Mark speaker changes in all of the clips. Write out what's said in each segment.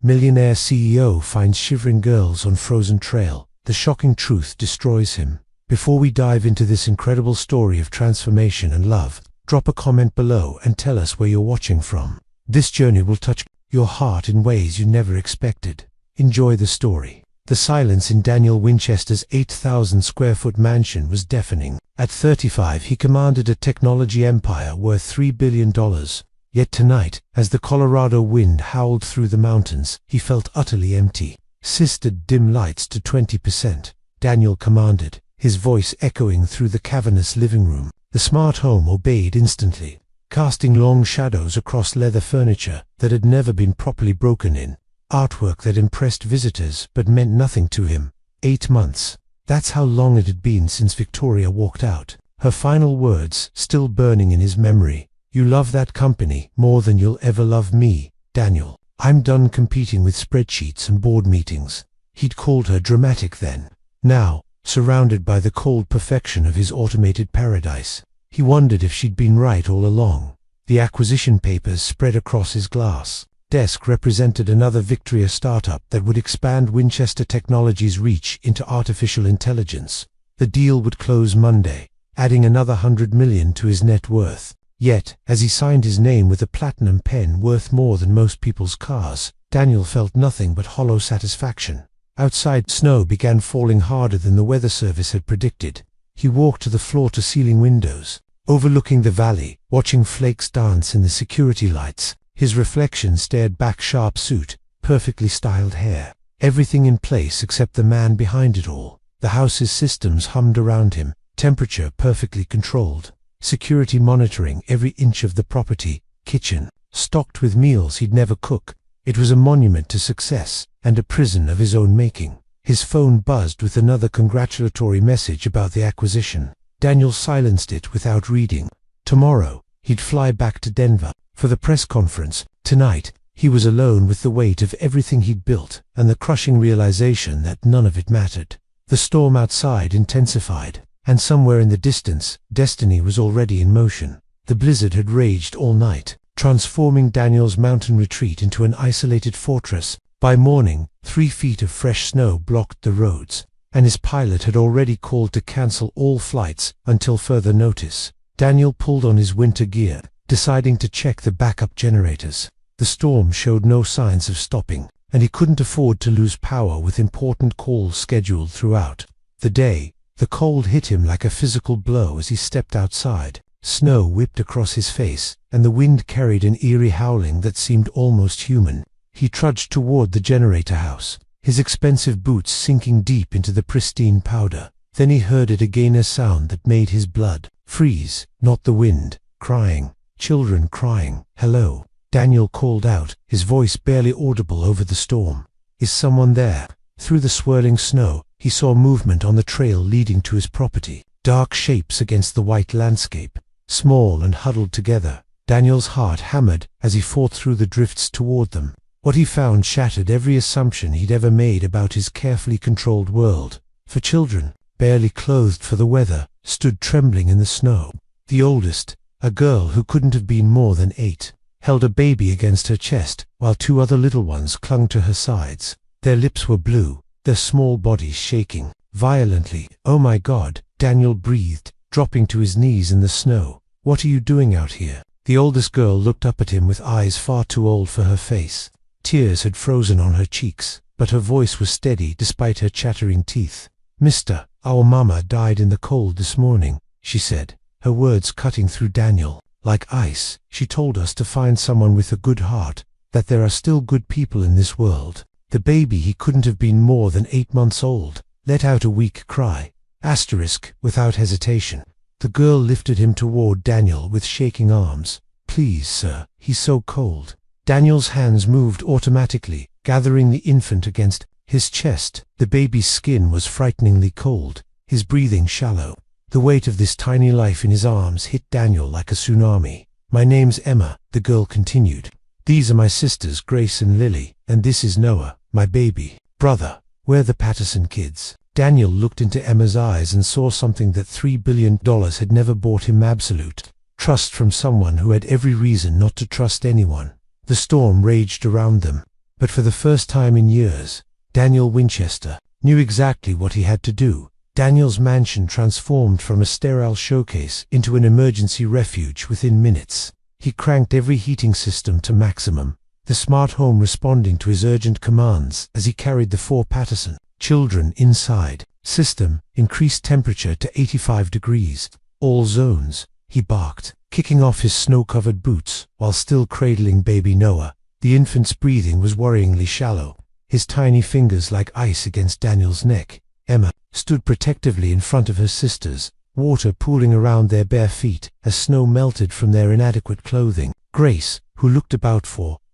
Speaker 1: Millionaire CEO finds shivering girls on frozen trail. The shocking truth destroys him. Before we dive into this incredible story of transformation and love, drop a comment below and tell us where you're watching from. This journey will touch your heart in ways you never expected. Enjoy the story. The silence in Daniel Winchester's 8,000 square foot mansion was deafening. At 35, he commanded a technology empire worth $3 billion. Yet tonight, as the Colorado wind howled through the mountains, he felt utterly empty. "Sister, dim lights to 20%, Daniel commanded, his voice echoing through the cavernous living room. The smart home obeyed instantly, casting long shadows across leather furniture that had never been properly broken in. Artwork that impressed visitors but meant nothing to him. 8 months. That's how long it had been since Victoria walked out. Her final words still burning in his memory. "You love that company more than you'll ever love me, Daniel. I'm done competing with spreadsheets and board meetings." He'd called her dramatic then. Now, surrounded by the cold perfection of his automated paradise, he wondered if she'd been right all along. The acquisition papers spread across his glass desk represented another Victoria startup that would expand Winchester Technologies' reach into artificial intelligence. The deal would close Monday, adding another $100 million to his net worth. Yet, as he signed his name with a platinum pen worth more than most people's cars, Daniel felt nothing but hollow satisfaction. Outside, snow began falling harder than the weather service had predicted. He walked to the floor-to-ceiling windows, overlooking the valley, watching flakes dance in the security lights. His reflection stared back, sharp suit, perfectly styled hair, everything in place except the man behind it all. The house's systems hummed around him, temperature perfectly controlled, security monitoring every inch of the property, kitchen stocked with meals he'd never cook. It was a monument to success, and a prison of his own making. His phone buzzed with another congratulatory message about the acquisition. Daniel silenced it without reading. Tomorrow, he'd fly back to Denver for the press conference. Tonight, he was alone with the weight of everything he'd built and the crushing realization that none of it mattered. The storm outside intensified, and somewhere in the distance, destiny was already in motion. The blizzard had raged all night, transforming Daniel's mountain retreat into an isolated fortress. By morning, 3 feet of fresh snow blocked the roads, and his pilot had already called to cancel all flights until further notice. Daniel pulled on his winter gear, deciding to check the backup generators. The storm showed no signs of stopping, and he couldn't afford to lose power with important calls scheduled throughout the day. The cold hit him like a physical blow as he stepped outside. Snow whipped across his face, and the wind carried an eerie howling that seemed almost human. He trudged toward the generator house, his expensive boots sinking deep into the pristine powder. Then he heard it again, a sound that made his blood freeze. Not the wind, crying. Children crying. "Hello," Daniel called out, his voice barely audible over the storm. "Is someone there?" Through the swirling snow, he saw movement on the trail leading to his property. Dark shapes against the white landscape, small and huddled together. Daniel's heart hammered as he fought through the drifts toward them. What he found shattered every assumption he'd ever made about his carefully controlled world. 4 children, barely clothed for the weather, stood trembling in the snow. The oldest, a girl who couldn't have been more than 8, held a baby against her chest, while 2 other little ones clung to her sides. Their lips were blue, their small bodies shaking violently. "Oh my God," Daniel breathed, dropping to his knees in the snow. "What are you doing out here?" The oldest girl looked up at him with eyes far too old for her face. Tears had frozen on her cheeks, but her voice was steady despite her chattering teeth. "Mister, our mama died in the cold this morning," she said, her words cutting through Daniel like ice. "She told us to find someone with a good heart, that there are still good people in this world." The baby, he couldn't have been more than 8 months old, let out a weak cry. Without hesitation. The girl lifted him toward Daniel with shaking arms. "Please, sir, he's so cold." Daniel's hands moved automatically, gathering the infant against his chest. The baby's skin was frighteningly cold, his breathing shallow. The weight of this tiny life in his arms hit Daniel like a tsunami. "My name's Emma," the girl continued. "These are my sisters Grace and Lily, and this is Noah, my baby brother. We're the Patterson kids." Daniel looked into Emma's eyes and saw something that $3 billion had never bought him: absolute trust from someone who had every reason not to trust anyone. The storm raged around them, But for the first time in years, Daniel Winchester knew exactly what he had to do. Daniel's mansion transformed from a sterile showcase into an emergency refuge within minutes. He cranked every heating system to maximum, the smart home responding to his urgent commands as he carried the 4 Patterson children inside. System, increased temperature to 85 degrees. All zones, he barked, kicking off his snow-covered boots while still cradling baby Noah. The infant's breathing was worryingly shallow, his tiny fingers like ice against Daniel's neck. Emma stood protectively in front of her sisters, water pooling around their bare feet as snow melted from their inadequate clothing. Grace, who looked about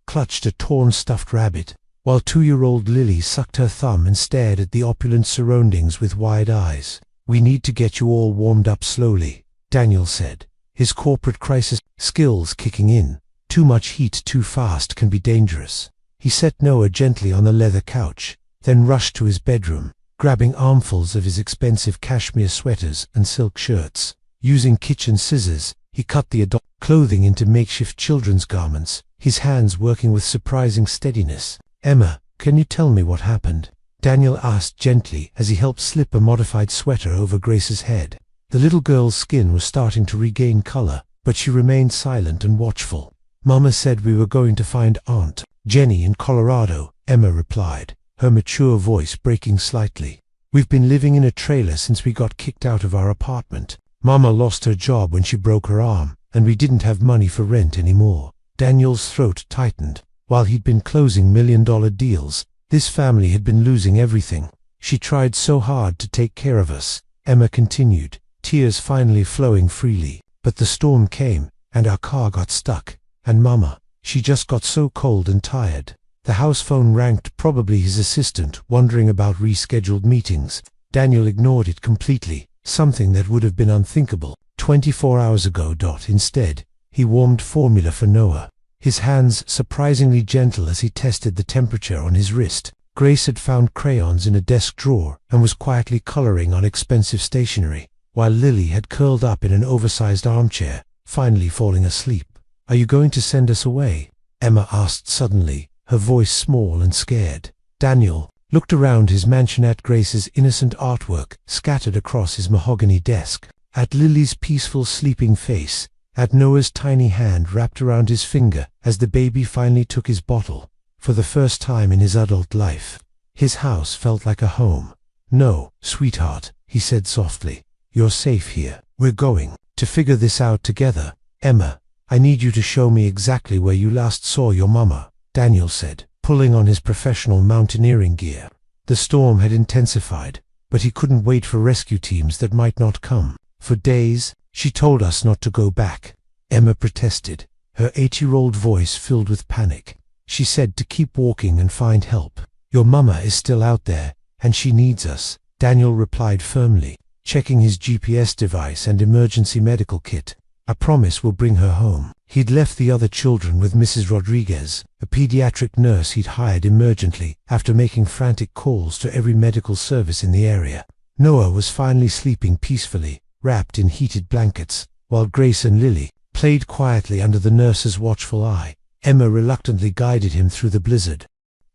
Speaker 1: clutched a torn stuffed rabbit, while 2-year-old Lily sucked her thumb and stared at the opulent surroundings with wide eyes. "We need to get you all warmed up slowly," Daniel said, his corporate crisis skills kicking in. Too much heat too fast can be dangerous. He set Noah gently on the leather couch, then rushed to his bedroom, grabbing armfuls of his expensive cashmere sweaters and silk shirts. Using kitchen scissors, he cut the adult clothing into makeshift children's garments, his hands working with surprising steadiness. "Emma, can you tell me what happened?" Daniel asked gently as he helped slip a modified sweater over Grace's head. The little girl's skin was starting to regain color, but she remained silent and watchful. "Mama said we were going to find Aunt Jenny in Colorado," Emma replied, her mature voice breaking slightly. "We've been living in a trailer since we got kicked out of our apartment. Mama lost her job when she broke her arm, and we didn't have money for rent anymore." Daniel's throat tightened. While he'd been closing million-dollar deals, this family had been losing everything. "She tried so hard to take care of us," Emma continued, tears finally flowing freely. "But the storm came, and our car got stuck. And Mama, she just got so cold and tired." The house phone rang, probably his assistant, wondering about rescheduled meetings. Daniel ignored it completely, something that would have been unthinkable 24 hours ago. Instead, he warmed formula for Noah, his hands surprisingly gentle as he tested the temperature on his wrist. Grace had found crayons in a desk drawer and was quietly coloring on expensive stationery, while Lily had curled up in an oversized armchair, finally falling asleep. "Are you going to send us away?" Emma asked suddenly, her voice small and scared. Daniel looked around his mansion at Grace's innocent artwork scattered across his mahogany desk, at Lily's peaceful sleeping face, at Noah's tiny hand wrapped around his finger as the baby finally took his bottle. For the first time in his adult life, his house felt like a home. "No, sweetheart," he said softly. "You're safe here. We're going to figure this out together. Emma, I need you to show me exactly where you last saw your mama," Daniel said, pulling on his professional mountaineering gear. The storm had intensified, but he couldn't wait for rescue teams that might not come. "For days, she told us not to go back," Emma protested, her 8-year-old voice filled with panic. "She said to keep walking and find help. Your mama is still out there, and she needs us," Daniel replied firmly, checking his GPS device and emergency medical kit. "I promise we'll bring her home." He'd left the other children with Mrs. Rodriguez, a pediatric nurse he'd hired emergently after making frantic calls to every medical service in the area. Noah was finally sleeping peacefully, wrapped in heated blankets, while Grace and Lily played quietly under the nurse's watchful eye. Emma reluctantly guided him through the blizzard,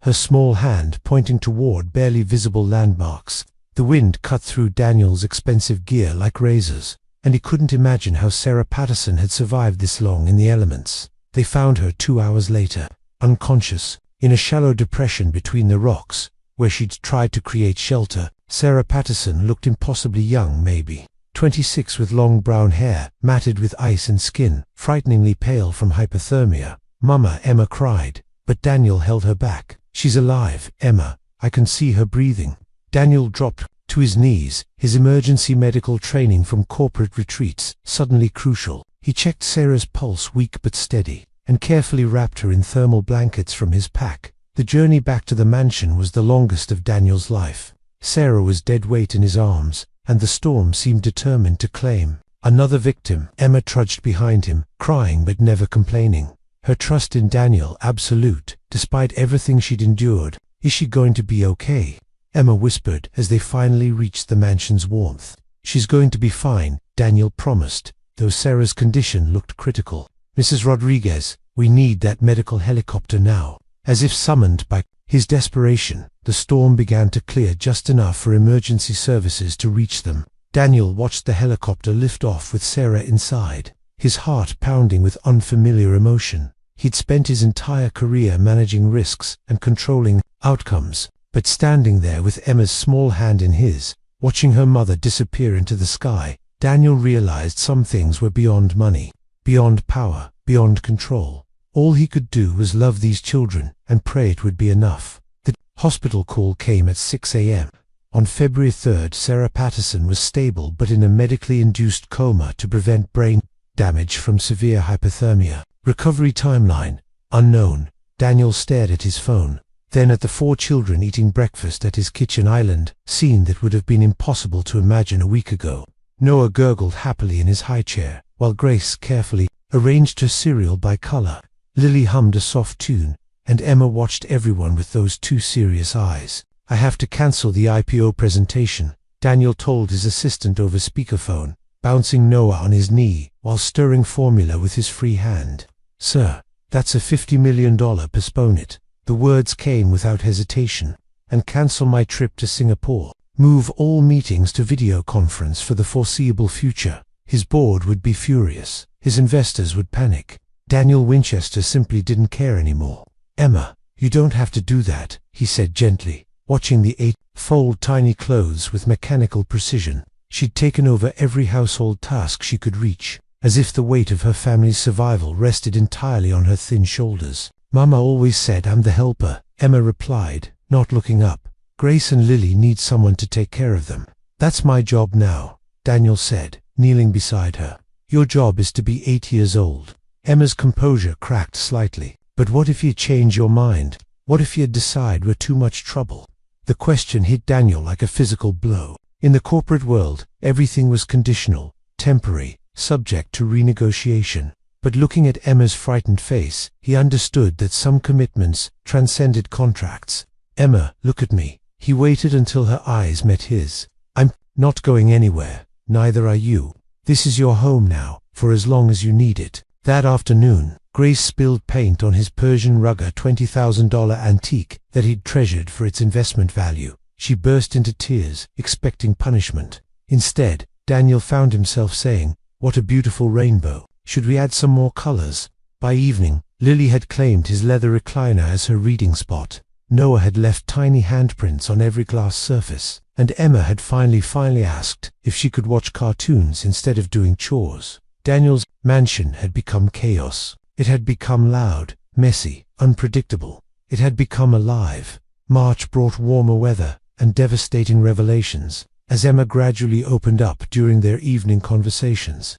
Speaker 1: her small hand pointing toward barely visible landmarks. The wind cut through Daniel's expensive gear like razors, and he couldn't imagine how Sarah Patterson had survived this long in the elements. They found her 2 hours later, unconscious, in a shallow depression between the rocks, where she'd tried to create shelter. Sarah Patterson looked impossibly young, maybe 26, with long brown hair, matted with ice and skin, frighteningly pale from hypothermia. "Mama," Emma cried, but Daniel held her back. "She's alive, Emma. I can see her breathing." Daniel dropped to his knees, his emergency medical training from corporate retreats suddenly crucial. He checked Sarah's pulse, weak but steady, and carefully wrapped her in thermal blankets from his pack. The journey back to the mansion was the longest of Daniel's life. Sarah was dead weight in his arms, and the storm seemed determined to claim another victim. Emma trudged behind him, crying but never complaining, her trust in Daniel absolute, despite everything she'd endured. "Is she going to be okay?" Emma whispered as they finally reached the mansion's warmth. "She's going to be fine," Daniel promised, though Sarah's condition looked critical. "Mrs. Rodriguez, we need that medical helicopter now." As if summoned by his desperation, the storm began to clear just enough for emergency services to reach them. Daniel watched the helicopter lift off with Sarah inside, his heart pounding with unfamiliar emotion. He'd spent his entire career managing risks and controlling outcomes, but standing there with Emma's small hand in his, watching her mother disappear into the sky, Daniel realized some things were beyond money, beyond power, beyond control. All he could do was love these children and pray it would be enough. The hospital call came at 6 a.m. On February 3rd, Sarah Patterson was stable but in a medically induced coma to prevent brain damage from severe hypothermia. Recovery timeline unknown. Daniel stared at his phone, then at the 4 children eating breakfast at his kitchen island, scene that would have been impossible to imagine a week ago. Noah gurgled happily in his high chair, while Grace carefully arranged her cereal by color. Lily hummed a soft tune, and Emma watched everyone with those 2 serious eyes. "I have to cancel the IPO presentation," Daniel told his assistant over speakerphone, bouncing Noah on his knee while stirring formula with his free hand. "Sir, that's a $50 million, postpone it." The words came without hesitation. "And cancel my trip to Singapore. Move all meetings to video conference for the foreseeable future." His board would be furious. His investors would panic. Daniel Winchester simply didn't care anymore. "Emma, you don't have to do that," he said gently, watching the 8 fold tiny clothes with mechanical precision. She'd taken over every household task she could reach, as if the weight of her family's survival rested entirely on her thin shoulders. "Mama always said I'm the helper," Emma replied, not looking up. "Grace and Lily need someone to take care of them." "That's my job now," Daniel said, kneeling beside her. "Your job is to be 8 years old." Emma's composure cracked slightly. "But what if you change your mind? What if you decide we're too much trouble?" The question hit Daniel like a physical blow. In the corporate world, everything was conditional, temporary, subject to renegotiation. But looking at Emma's frightened face, he understood that some commitments transcended contracts. "Emma, look at me." He waited until her eyes met his. "I'm not going anywhere. Neither are you. This is your home now, for as long as you need it." That afternoon, Grace spilled paint on his Persian rug, a $20,000 antique that he'd treasured for its investment value. She burst into tears, expecting punishment. Instead, Daniel found himself saying, "What a beautiful rainbow. Should we add some more colors?" By evening, Lily had claimed his leather recliner as her reading spot. Noah had left tiny handprints on every glass surface, and Emma had finally asked if she could watch cartoons instead of doing chores. Daniel's mansion had become chaos. It had become loud, messy, unpredictable. It had become alive. March brought warmer weather and devastating revelations, as Emma gradually opened up during their evening conversations.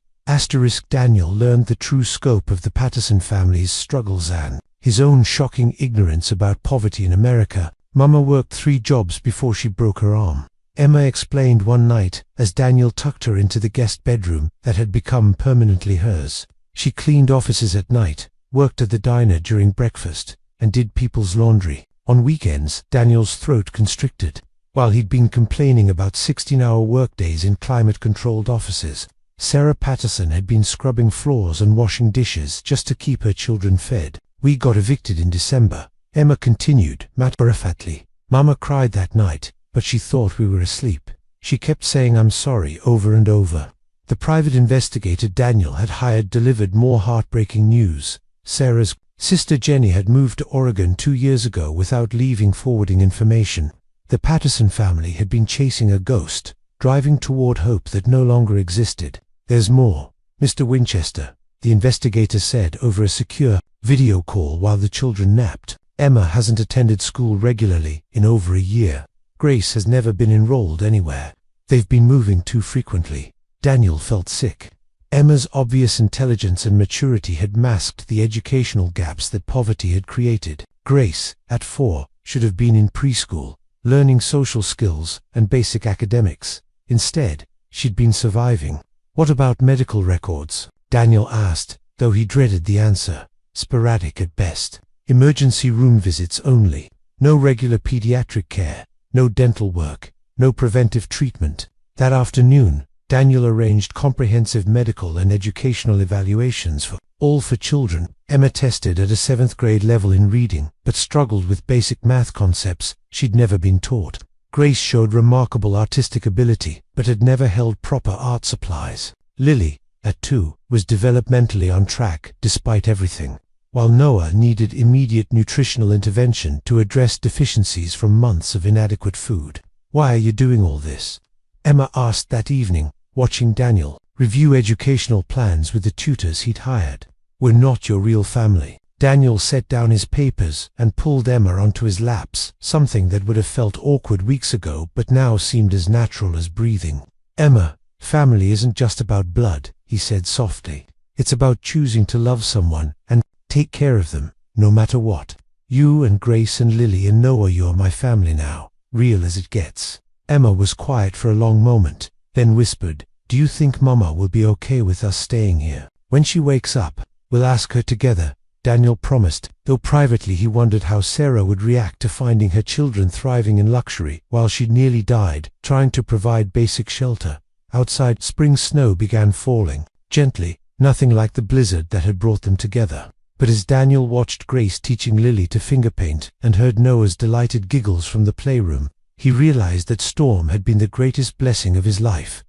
Speaker 1: Daniel learned the true scope of the Patterson family's struggles and his own shocking ignorance about poverty in America. "Mama worked 3 jobs before she broke her arm," Emma explained one night as Daniel tucked her into the guest bedroom that had become permanently hers. "She cleaned offices at night, worked at the diner during breakfast, and did people's laundry. On weekends, Daniel's throat constricted. While he'd been complaining about 16-hour workdays in climate-controlled offices, Sarah Patterson had been scrubbing floors and washing dishes just to keep her children fed. "We got evicted in December," Emma continued, matter-of-factly. "Mama cried that night, but she thought we were asleep. She kept saying I'm sorry over and over." The private investigator Daniel had hired delivered more heartbreaking news. Sarah's sister Jenny had moved to Oregon 2 years ago without leaving forwarding information. The Patterson family had been chasing a ghost, driving toward hope that no longer existed. "There's more, Mr. Winchester," the investigator said over a secure video call while the children napped. "Emma hasn't attended school regularly in over a year. Grace has never been enrolled anywhere. They've been moving too frequently." Daniel felt sick. Emma's obvious intelligence and maturity had masked the educational gaps that poverty had created. Grace, at 4, should have been in preschool, learning social skills and basic academics. Instead, she'd been surviving. "What about medical records?" Daniel asked, though he dreaded the answer. "Sporadic at best. Emergency room visits only. No regular pediatric care. No dental work. No preventive treatment." That afternoon, Daniel arranged comprehensive medical and educational evaluations for all for children. Emma tested at a 7th grade level in reading, but struggled with basic math concepts she'd never been taught. Grace showed remarkable artistic ability, but had never held proper art supplies. Lily, at 2, was developmentally on track, despite everything, while Noah needed immediate nutritional intervention to address deficiencies from months of inadequate food. "Why are you doing all this?" Emma asked that evening, watching Daniel review educational plans with the tutors he'd hired. "We're not your real family." Daniel set down his papers and pulled Emma onto his laps, something that would have felt awkward weeks ago but now seemed as natural as breathing. "Emma, family isn't just about blood," he said softly. "It's about choosing to love someone and take care of them, no matter what. You and Grace and Lily and Noah, you're my family now, real as it gets." Emma was quiet for a long moment, then whispered, "Do you think Mama will be okay with us staying here? When she wakes up, we'll ask her together," Daniel promised, though privately he wondered how Sarah would react to finding her children thriving in luxury while she'd nearly died trying to provide basic shelter. Outside, spring snow began falling, gently, nothing like the blizzard that had brought them together. But as Daniel watched Grace teaching Lily to finger paint and heard Noah's delighted giggles from the playroom, he realized that storm had been the greatest blessing of his life.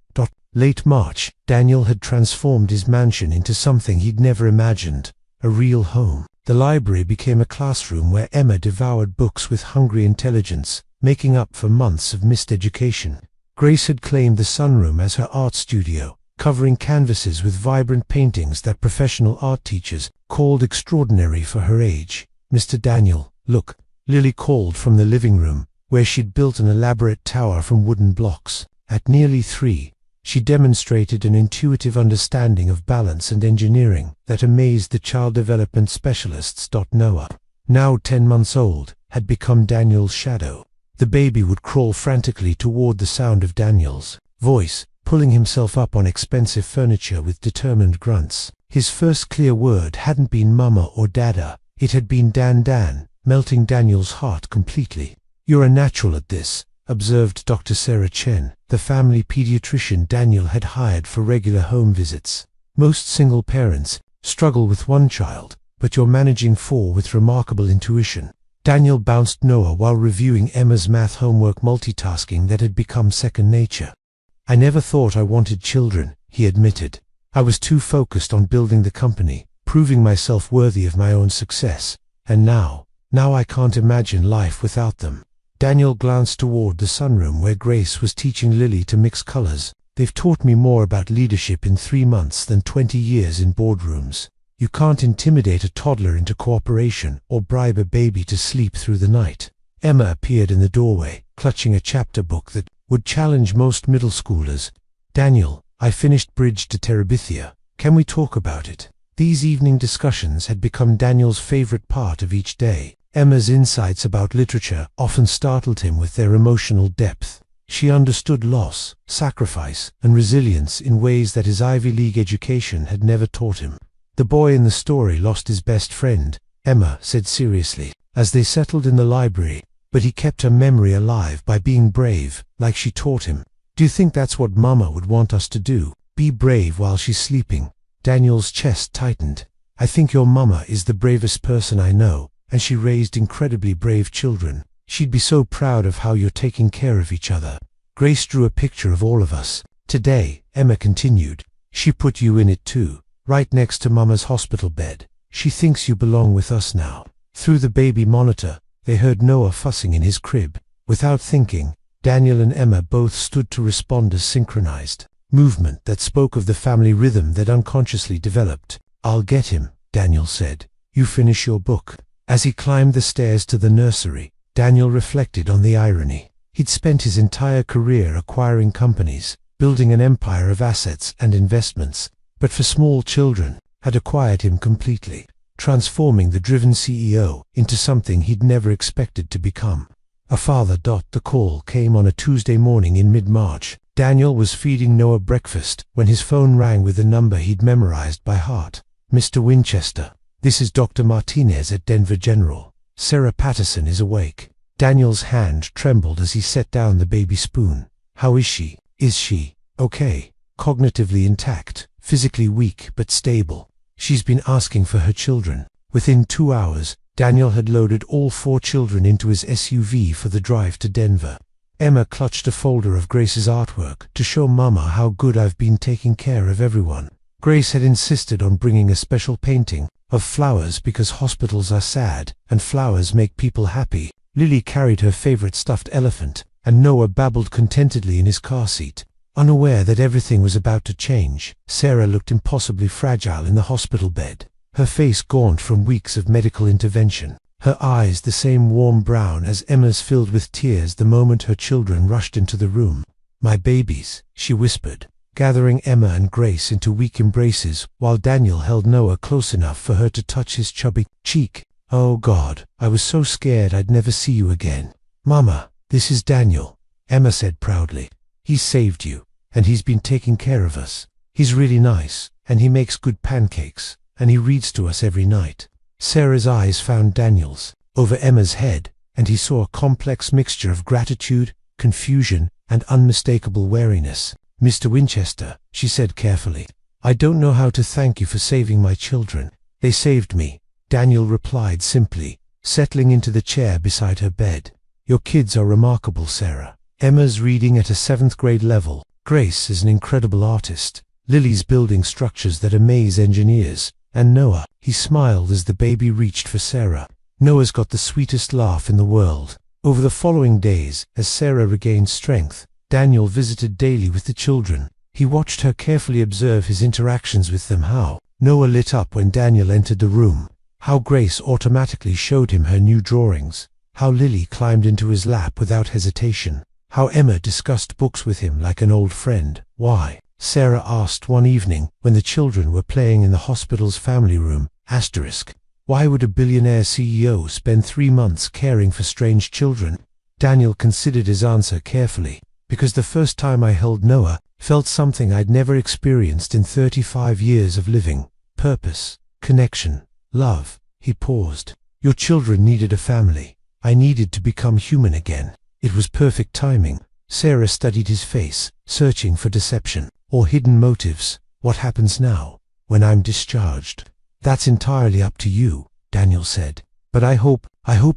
Speaker 1: Late March, Daniel had transformed his mansion into something he'd never imagined, a real home. The library became a classroom where Emma devoured books with hungry intelligence, making up for months of missed education. Grace had claimed the sunroom as her art studio, covering canvases with vibrant paintings that professional art teachers called extraordinary for her age. "Mr. Daniel, look," Lily called from the living room, where she'd built an elaborate tower from wooden blocks. At nearly 3, she demonstrated an intuitive understanding of balance and engineering that amazed the child development specialists. Noah, now 10 months old, had become Daniel's shadow. The baby would crawl frantically toward the sound of Daniel's voice, pulling himself up on expensive furniture with determined grunts. His first clear word hadn't been Mama or Dada, it had been Dan, melting Daniel's heart completely. "You're a natural at this," observed Dr. Sarah Chen, the family pediatrician Daniel had hired for regular home visits. "Most single parents struggle with one child, but you're managing 4 with remarkable intuition." Daniel bounced Noah while reviewing Emma's math homework, multitasking that had become second nature. "I never thought I wanted children," he admitted. "I was too focused on building the company, proving myself worthy of my own success, and now I can't imagine life without them." Daniel glanced toward the sunroom where Grace was teaching Lily to mix colors. "They've taught me more about leadership in 3 months than 20 years in boardrooms. You can't intimidate a toddler into cooperation or bribe a baby to sleep through the night." Emma appeared in the doorway, clutching a chapter book that would challenge most middle schoolers. "Daniel, I finished Bridge to Terabithia. Can we talk about it?" These evening discussions had become Daniel's favorite part of each day. Emma's insights about literature often startled him with their emotional depth. She understood loss, sacrifice, and resilience in ways that his Ivy League education had never taught him. "The boy in the story lost his best friend," Emma said seriously, as they settled in the library, "but he kept her memory alive by being brave, like she taught him. Do you think that's what Mama would want us to do? Be brave while she's sleeping?" Daniel's chest tightened. "I think your Mama is the bravest person I know, and she raised incredibly brave children. She'd be so proud of how you're taking care of each other." Grace drew a picture of all of us. "Today," Emma continued, "she put you in it too, right next to Mama's hospital bed. She thinks you belong with us now." Through the baby monitor, they heard Noah fussing in his crib. Without thinking, Daniel and Emma both stood to respond as synchronized movement that spoke of the family rhythm that unconsciously developed. "I'll get him," Daniel said. "You finish your book." As he climbed the stairs to the nursery, Daniel reflected on the irony. He'd spent his entire career acquiring companies, building an empire of assets and investments, but for small children, had acquired him completely, transforming the driven CEO into something he'd never expected to become. A father. The call came on a Tuesday morning in mid-March. Daniel was feeding Noah breakfast when his phone rang with a number he'd memorized by heart. "Mr. Winchester, this is Dr. Martinez at Denver General. Sarah Patterson is awake." Daniel's hand trembled as he set down the baby spoon. "How is she? Is she okay?" "Cognitively intact, physically weak but stable. She's been asking for her children." Within 2 hours, Daniel had loaded all 4 children into his SUV for the drive to Denver. Emma clutched a folder of Grace's artwork to show Mama how good I've been taking care of everyone. Grace had insisted on bringing a special painting of flowers because hospitals are sad and flowers make people happy. Lily carried her favorite stuffed elephant, and Noah babbled contentedly in his car seat. Unaware that everything was about to change, Sarah looked impossibly fragile in the hospital bed. Her face gaunt from weeks of medical intervention. Her eyes the same warm brown as Emma's, filled with tears the moment her children rushed into the room. "My babies," she whispered, gathering Emma and Grace into weak embraces while Daniel held Noah close enough for her to touch his chubby cheek. "Oh God, I was so scared I'd never see you again." "Mama, this is Daniel," Emma said proudly. "He's saved you, and he's been taking care of us. He's really nice, and he makes good pancakes, and he reads to us every night." Sarah's eyes found Daniel's over Emma's head, and he saw a complex mixture of gratitude, confusion, and unmistakable wariness. "Mr. Winchester," she said carefully, "I don't know how to thank you for saving my children." "They saved me," Daniel replied simply, settling into the chair beside her bed. "Your kids are remarkable, Sarah. Emma's reading at a 7th grade level. Grace is an incredible artist. Lily's building structures that amaze engineers. And Noah," he smiled as the baby reached for Sarah. "Noah's got the sweetest laugh in the world." Over the following days, as Sarah regained strength, Daniel visited daily with the children. He watched her carefully observe his interactions with them. How Noah lit up when Daniel entered the room. How Grace automatically showed him her new drawings. How Lily climbed into his lap without hesitation. How Emma discussed books with him like an old friend. "Why?" Sarah asked one evening when the children were playing in the hospital's family room. "Why would a billionaire CEO spend 3 months caring for strange children?" Daniel considered his answer carefully. "Because the first time I held Noah, felt something I'd never experienced in 35 years of living. Purpose, connection, love." He paused. "Your children needed a family. I needed to become human again. It was perfect timing." Sarah studied his face, searching for deception or hidden motives. "What happens now, when I'm discharged?" "That's entirely up to you," Daniel said. "But I hope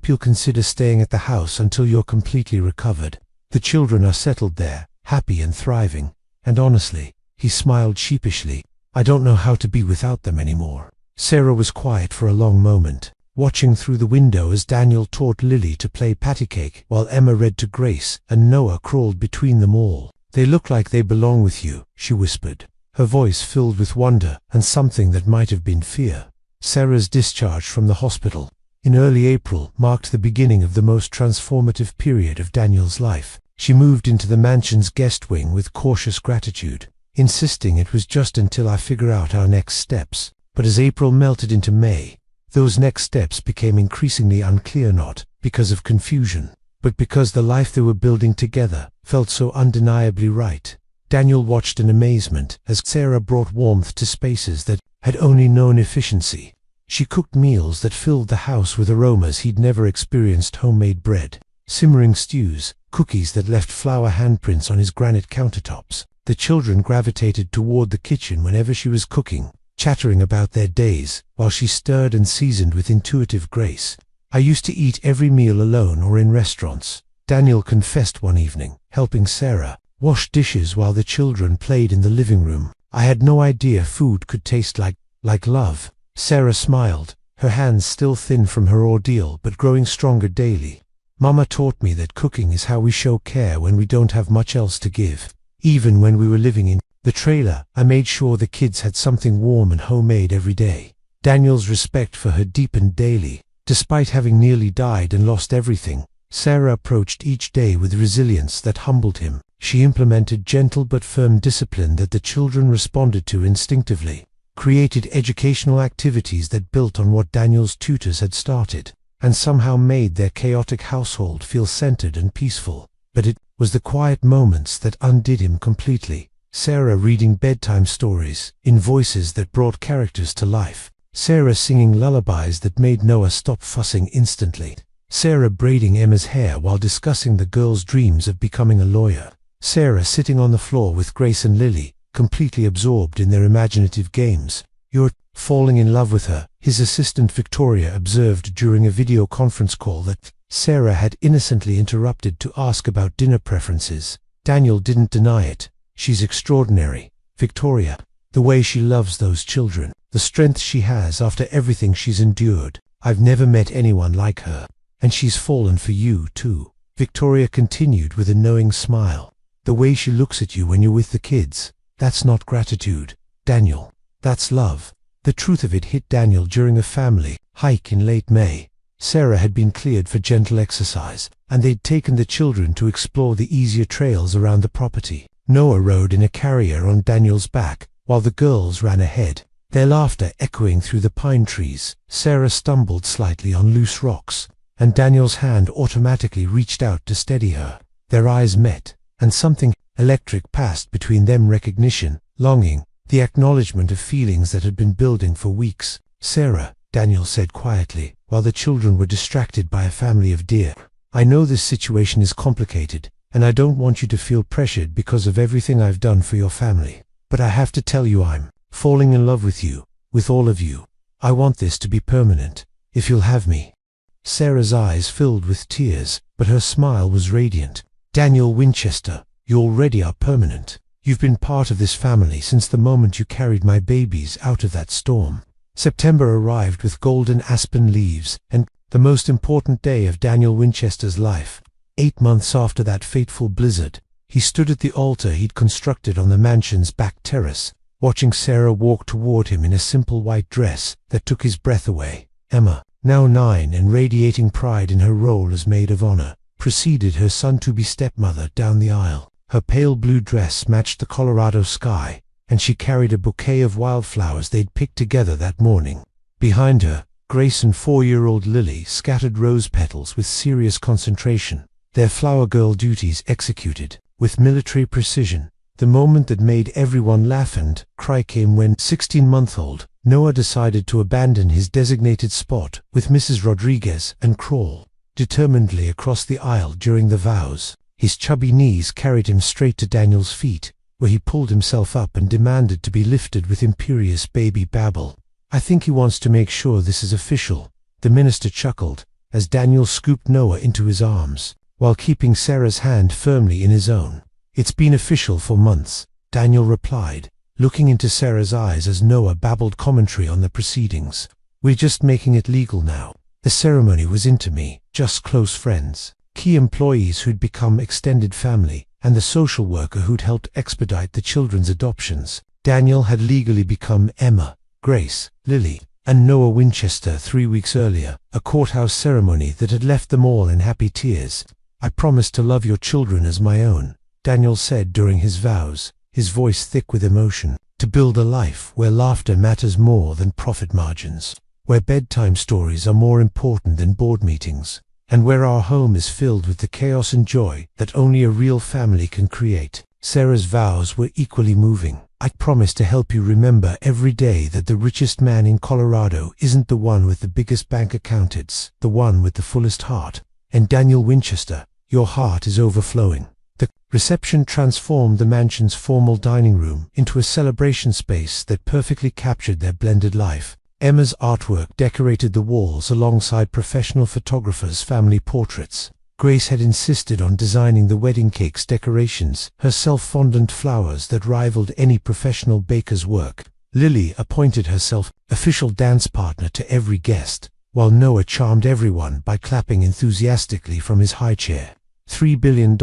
Speaker 1: you'll consider staying at the house until you're completely recovered. The children are settled there, happy and thriving. And honestly," he smiled sheepishly, "I don't know how to be without them anymore." Sarah was quiet for a long moment, watching through the window as Daniel taught Lily to play patty cake while Emma read to Grace and Noah crawled between them all. "They look like they belong with you," she whispered, her voice filled with wonder and something that might have been fear. Sarah's discharge from the hospital in early April marked the beginning of the most transformative period of Daniel's life. She moved into the mansion's guest wing with cautious gratitude, insisting it was just until I figure out our next steps. But as April melted into May, those next steps became increasingly unclear, not because of confusion, but because the life they were building together felt so undeniably right. Daniel watched in amazement as Sarah brought warmth to spaces that had only known efficiency. She cooked meals that filled the house with aromas he'd never experienced: homemade bread, simmering stews, cookies that left flour handprints on his granite countertops. The children gravitated toward the kitchen whenever she was cooking, chattering about their days, while she stirred and seasoned with intuitive grace. "I used to eat every meal alone or in restaurants," Daniel confessed one evening, helping Sarah wash dishes while the children played in the living room. "I had no idea food could taste like love." Sarah smiled, her hands still thin from her ordeal but growing stronger daily. "Mama taught me that cooking is how we show care when we don't have much else to give." Even when we were living in the trailer, I made sure the kids had something warm and homemade every day. Daniel's respect for her deepened daily. Despite having nearly died and lost everything, Sarah approached each day with resilience that humbled him. She implemented gentle but firm discipline that the children responded to instinctively, created educational activities that built on what Daniel's tutors had started, and somehow made their chaotic household feel centered and peaceful. But it was the quiet moments that undid him completely. Sarah reading bedtime stories in voices that brought characters to life. Sarah singing lullabies that made Noah stop fussing instantly. Sarah braiding Emma's hair while discussing the girl's dreams of becoming a lawyer. Sarah sitting on the floor with Grace and Lily, completely absorbed in their imaginative games. falling in love with her. His assistant Victoria observed during a video conference call that Sarah had innocently interrupted to ask about dinner preferences. Daniel didn't deny it. "She's extraordinary, Victoria. The way she loves those children. The strength she has after everything she's endured. I've never met anyone like her. And she's fallen for you, too," Victoria continued with a knowing smile. "The way she looks at you when you're with the kids. That's not gratitude, Daniel. That's love." The truth of it hit Daniel during a family hike in late May. Sarah had been cleared for gentle exercise, and they'd taken the children to explore the easier trails around the property. Noah rode in a carrier on Daniel's back, while the girls ran ahead, their laughter echoing through the pine trees. Sarah stumbled slightly on loose rocks, and Daniel's hand automatically reached out to steady her. Their eyes met, and something electric passed between them: recognition, longing, the acknowledgement of feelings that had been building for weeks. "Sarah," Daniel said quietly, while the children were distracted by a family of deer, "I know this situation is complicated, and I don't want you to feel pressured because of everything I've done for your family. But I have to tell you I'm falling in love with you, with all of you. I want this to be permanent, if you'll have me." Sarah's eyes filled with tears, but her smile was radiant. "Daniel Winchester, you already are permanent. You've been part of this family since the moment you carried my babies out of that storm." September arrived with golden aspen leaves, and the most important day of Daniel Winchester's life. 8 months after that fateful blizzard, he stood at the altar he'd constructed on the mansion's back terrace, watching Sarah walk toward him in a simple white dress that took his breath away. Emma, now 9 and radiating pride in her role as maid of honor, preceded her soon-to-be stepmother down the aisle. Her pale blue dress matched the Colorado sky, and she carried a bouquet of wildflowers they'd picked together that morning. Behind her, Grace and 4-year-old Lily scattered rose petals with serious concentration, their flower girl duties executed with military precision. The moment that made everyone laugh and cry came when 16-month-old Noah decided to abandon his designated spot with Mrs. Rodriguez and crawl determinedly across the aisle during the vows. His chubby knees carried him straight to Daniel's feet, where he pulled himself up and demanded to be lifted with imperious baby babble. "I think he wants to make sure this is official," the minister chuckled, as Daniel scooped Noah into his arms, while keeping Sarah's hand firmly in his own. "It's been official for months," Daniel replied, looking into Sarah's eyes as Noah babbled commentary on the proceedings. "We're just making it legal now. The ceremony was intimate, just close friends, key employees who'd become extended family, and the social worker who'd helped expedite the children's adoptions. Daniel had legally become Emma, Grace, Lily, and Noah Winchester 3 weeks earlier, a courthouse ceremony that had left them all in happy tears. "I promise to love your children as my own," Daniel said during his vows, his voice thick with emotion, "to build a life where laughter matters more than profit margins, where bedtime stories are more important than board meetings, and where our home is filled with the chaos and joy that only a real family can create." Sarah's vows were equally moving. "I promise to help you remember every day that the richest man in Colorado isn't the one with the biggest bank account, it's the one with the fullest heart. And Daniel Winchester, your heart is overflowing." The reception transformed the mansion's formal dining room into a celebration space that perfectly captured their blended life. Emma's artwork decorated the walls alongside professional photographers' family portraits. Grace had insisted on designing the wedding cake's decorations, herself fondant flowers that rivaled any professional baker's work. Lily appointed herself official dance partner to every guest, while Noah charmed everyone by clapping enthusiastically from his high chair. $3 billion.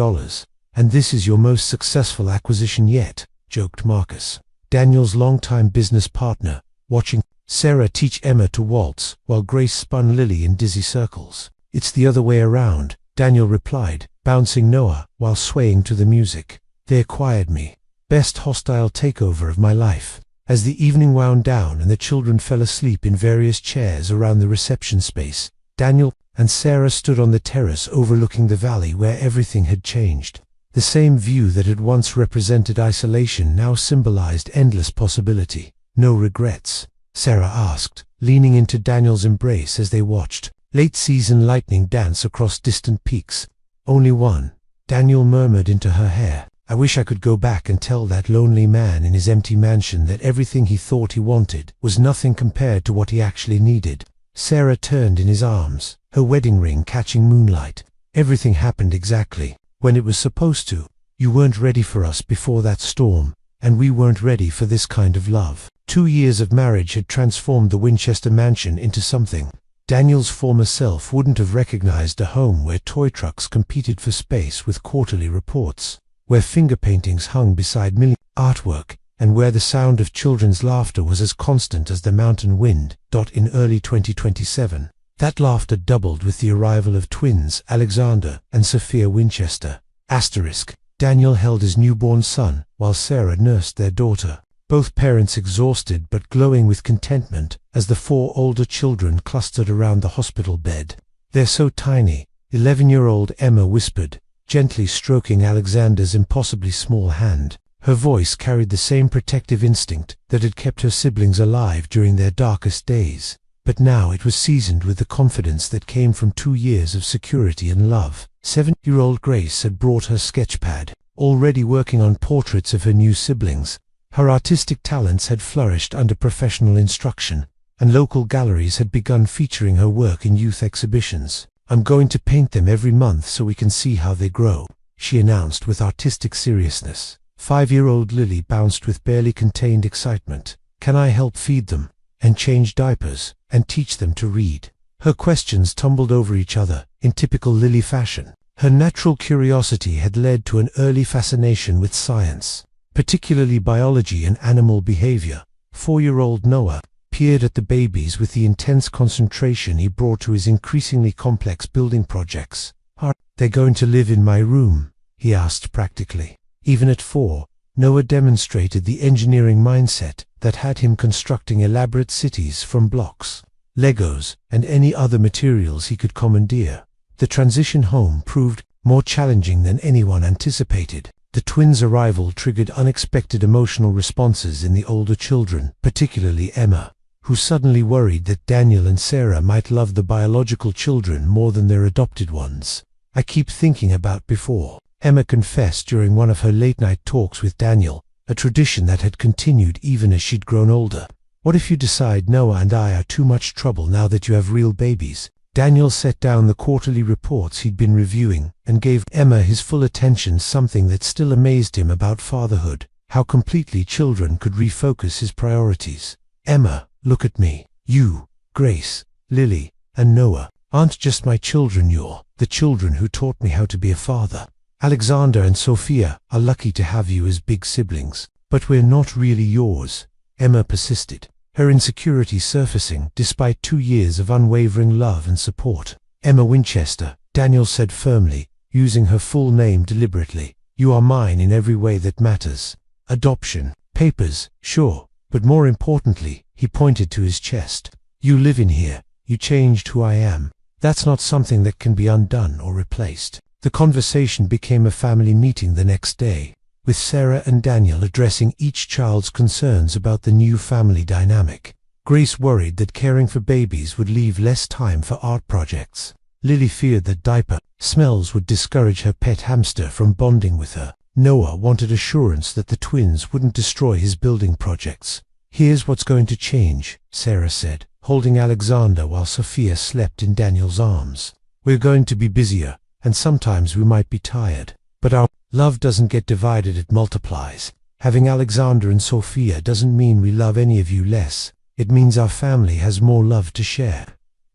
Speaker 1: "And this is your most successful acquisition yet," joked Marcus, Daniel's longtime business partner, watching Sarah teach Emma to waltz while Grace spun Lily in dizzy circles. "It's the other way around," Daniel replied, bouncing Noah while swaying to the music. "They acquired me. Best hostile takeover of my life." As the evening wound down and the children fell asleep in various chairs around the reception space, Daniel and Sarah stood on the terrace overlooking the valley where everything had changed. The same view that had once represented isolation now symbolized endless possibility. "No regrets?" Sarah asked, leaning into Daniel's embrace as they watched late-season lightning dance across distant peaks. "Only one," Daniel murmured into her hair, I wish I could go back and tell that lonely man in his empty mansion that everything he thought he wanted was nothing compared to what he actually needed. Sarah turned in his arms, her wedding ring catching moonlight. Everything happened exactly when it was supposed to. You weren't ready for us before that storm, and we weren't ready for this kind of love. 2 years of marriage had transformed the Winchester mansion into something Daniel's former self wouldn't have recognized: a home where toy trucks competed for space with quarterly reports, where finger paintings hung beside artwork, and where the sound of children's laughter was as constant as the mountain wind. In early 2027, that laughter doubled with the arrival of twins Alexander and Sophia Winchester. Daniel held his newborn son, while Sarah nursed their daughter. Both parents exhausted but glowing with contentment as the 4 older children clustered around the hospital bed. "They're so tiny," 11-year-old Emma whispered, gently stroking Alexander's impossibly small hand. Her voice carried the same protective instinct that had kept her siblings alive during their darkest days, but now it was seasoned with the confidence that came from 2 years of security and love. 7-year-old Grace had brought her sketchpad, already working on portraits of her new siblings. Her artistic talents had flourished under professional instruction, and local galleries had begun featuring her work in youth exhibitions. "I'm going to paint them every month so we can see how they grow," she announced with artistic seriousness. 5-year-old Lily bounced with barely contained excitement. "Can I help feed them, and change diapers, and teach them to read?" Her questions tumbled over each other, in typical Lily fashion. Her natural curiosity had led to an early fascination with science, particularly biology and animal behavior. 4-year-old Noah peered at the babies with the intense concentration he brought to his increasingly complex building projects. "Are they going to live in my room?" he asked practically. Even at 4, Noah demonstrated the engineering mindset that had him constructing elaborate cities from blocks, Legos, and any other materials he could commandeer. The transition home proved more challenging than anyone anticipated. The twins' arrival triggered unexpected emotional responses in the older children, particularly Emma, who suddenly worried that Daniel and Sarah might love the biological children more than their adopted ones. "I keep thinking about before," Emma confessed during one of her late-night talks with Daniel, a tradition that had continued even as she'd grown older. "What if you decide Noah and I are too much trouble now that you have real babies?" Daniel set down the quarterly reports he'd been reviewing and gave Emma his full attention, something that still amazed him about fatherhood: how completely children could refocus his priorities. "Emma, look at me. You, Grace, Lily, and Noah aren't just my children, you're the children who taught me how to be a father. Alexander and Sophia are lucky to have you as big siblings, but we're not really yours," Emma persisted, her insecurity surfacing despite 2 years of unwavering love and support. "Emma Winchester," Daniel said firmly, using her full name deliberately, "you are mine in every way that matters. Adoption, papers, sure, but more importantly," he pointed to his chest, "you live in here, you changed who I am. That's not something that can be undone or replaced." The conversation became a family meeting the next day, with Sarah and Daniel addressing each child's concerns about the new family dynamic. Grace worried that caring for babies would leave less time for art projects. Lily feared that diaper smells would discourage her pet hamster from bonding with her. Noah wanted assurance that the twins wouldn't destroy his building projects. "Here's what's going to change," Sarah said, holding Alexander while Sophia slept in Daniel's arms. "We're going to be busier, and sometimes we might be tired. But our love doesn't get divided, it multiplies. Having Alexander and Sophia doesn't mean we love any of you less. It means our family has more love to share."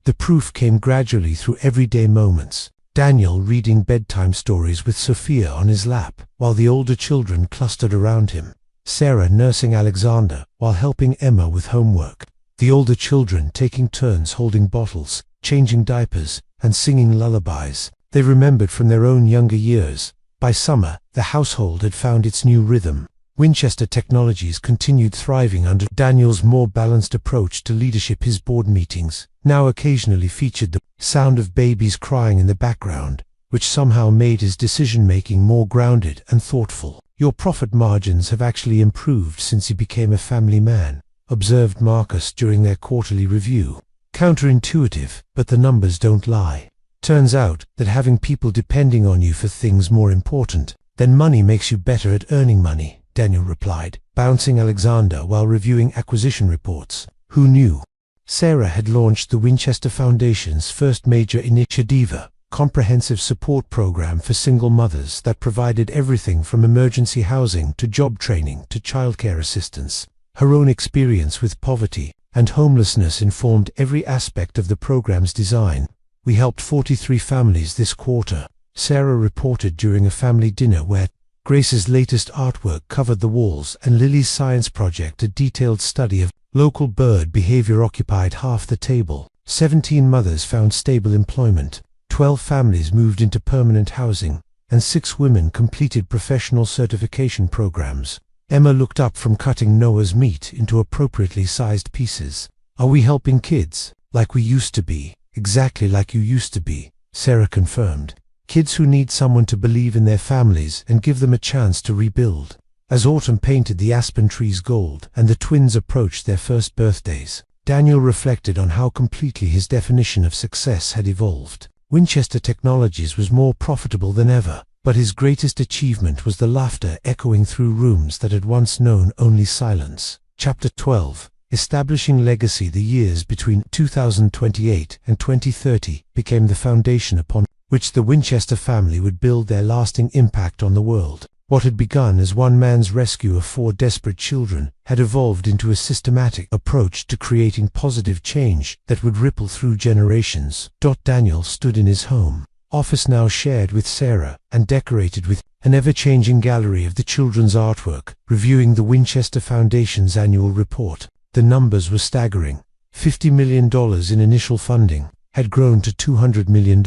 Speaker 1: The proof came gradually through everyday moments. Daniel reading bedtime stories with Sophia on his lap, while the older children clustered around him. Sarah nursing Alexander while helping Emma with homework. The older children taking turns holding bottles, changing diapers, and singing lullabies they remembered from their own younger years. By summer, the household had found its new rhythm. Winchester Technologies continued thriving under Daniel's more balanced approach to leadership. His board meetings now occasionally featured the sound of babies crying in the background, which somehow made his decision-making more grounded and thoughtful. "Your profit margins have actually improved since he became a family man," observed Marcus during their quarterly review. "Counterintuitive, but the numbers don't lie. Turns out that having people depending on you for things more important Then money makes you better at earning money, Daniel replied, bouncing Alexander while reviewing acquisition reports. Who knew? Sarah had launched the Winchester Foundation's first major initiative, comprehensive support program for single mothers that provided everything from emergency housing to job training to childcare assistance. Her own experience with poverty and homelessness informed every aspect of the program's design. We helped 43 families this quarter, Sarah reported during a family dinner where Grace's latest artwork covered the walls and Lily's science project, a detailed study of local bird behavior, occupied half the table. 17 mothers found stable employment, 12 families moved into permanent housing, and 6 women completed professional certification programs. Emma looked up from cutting Noah's meat into appropriately sized pieces. Are we helping kids? Like we used to be. Exactly like you used to be, Sarah confirmed. Kids who need someone to believe in their families and give them a chance to rebuild. As autumn painted the aspen trees gold and the twins approached their first birthdays, Daniel reflected on how completely his definition of success had evolved. Winchester Technologies was more profitable than ever, but his greatest achievement was the laughter echoing through rooms that had once known only silence. Chapter 12. Establishing legacy. The years between 2028 and 2030 became the foundation upon which the Winchester family would build their lasting impact on the world. What had begun as one man's rescue of 4 desperate children had evolved into a systematic approach to creating positive change that would ripple through generations. Daniel stood in his home office, now shared with Sarah and decorated with an ever-changing gallery of the children's artwork, reviewing the Winchester Foundation's annual report. The numbers were staggering. $50 million in initial funding had grown to $200 million.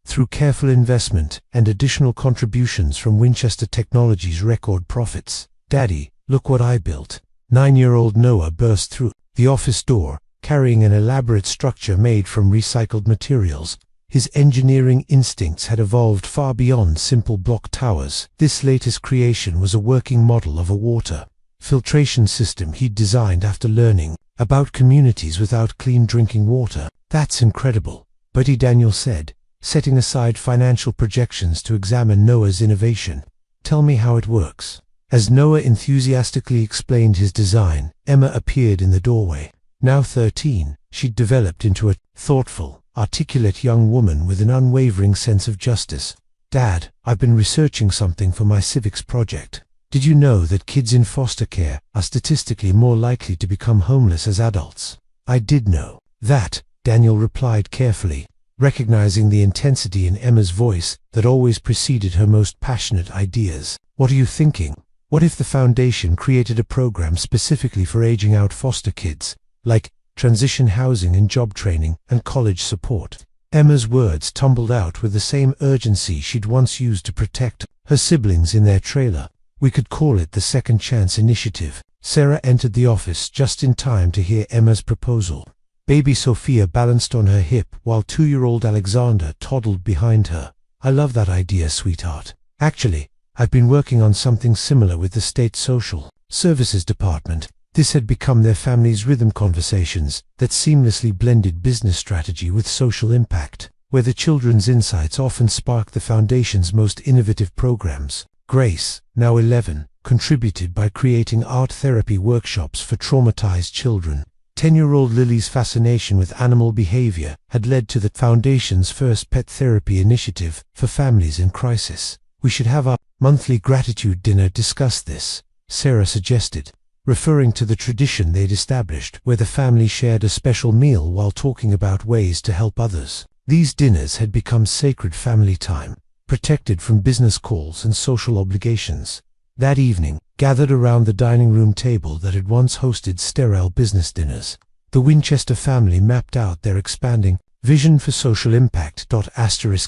Speaker 1: Through careful investment and additional contributions from Winchester Technologies' record profits. Daddy, look what I built. 9-year-old Noah burst through the office door, carrying an elaborate structure made from recycled materials. His engineering instincts had evolved far beyond simple block towers. This latest creation was a working model of a water filtration system he'd designed after learning about communities without clean drinking water. That's incredible, Buddy, Daniel said, setting aside financial projections to examine Noah's innovation. Tell me how it works. As Noah enthusiastically explained his design, Emma appeared in the doorway. Now 13, she'd developed into a thoughtful, articulate young woman with an unwavering sense of justice. Dad, I've been researching something for my civics project. Did you know that kids in foster care are statistically more likely to become homeless as adults? I did know that, Daniel replied carefully, recognizing the intensity in Emma's voice that always preceded her most passionate ideas. What are you thinking? What if the foundation created a program specifically for aging out foster kids, like transition housing and job training and college support? Emma's words tumbled out with the same urgency she'd once used to protect her siblings in their trailer. We could call it the Second Chance Initiative. Sarah entered the office just in time to hear Emma's proposal. Baby Sophia balanced on her hip while 2-year-old Alexander toddled behind her. I love that idea, sweetheart. Actually, I've been working on something similar with the State Social Services Department. This had become their family's rhythm conversations that seamlessly blended business strategy with social impact, where the children's insights often spark the foundation's most innovative programs. Grace, now 11, contributed by creating art therapy workshops for traumatized children. 10-year-old Lily's fascination with animal behavior had led to the Foundation's first pet therapy initiative for families in crisis. We should have our monthly gratitude dinner discuss this, Sarah suggested, referring to the tradition they'd established where the family shared a special meal while talking about ways to help others. These dinners had become sacred family time, protected from business calls and social obligations. That evening, gathered around the dining room table that had once hosted sterile business dinners, the Winchester family mapped out their expanding vision for social impact.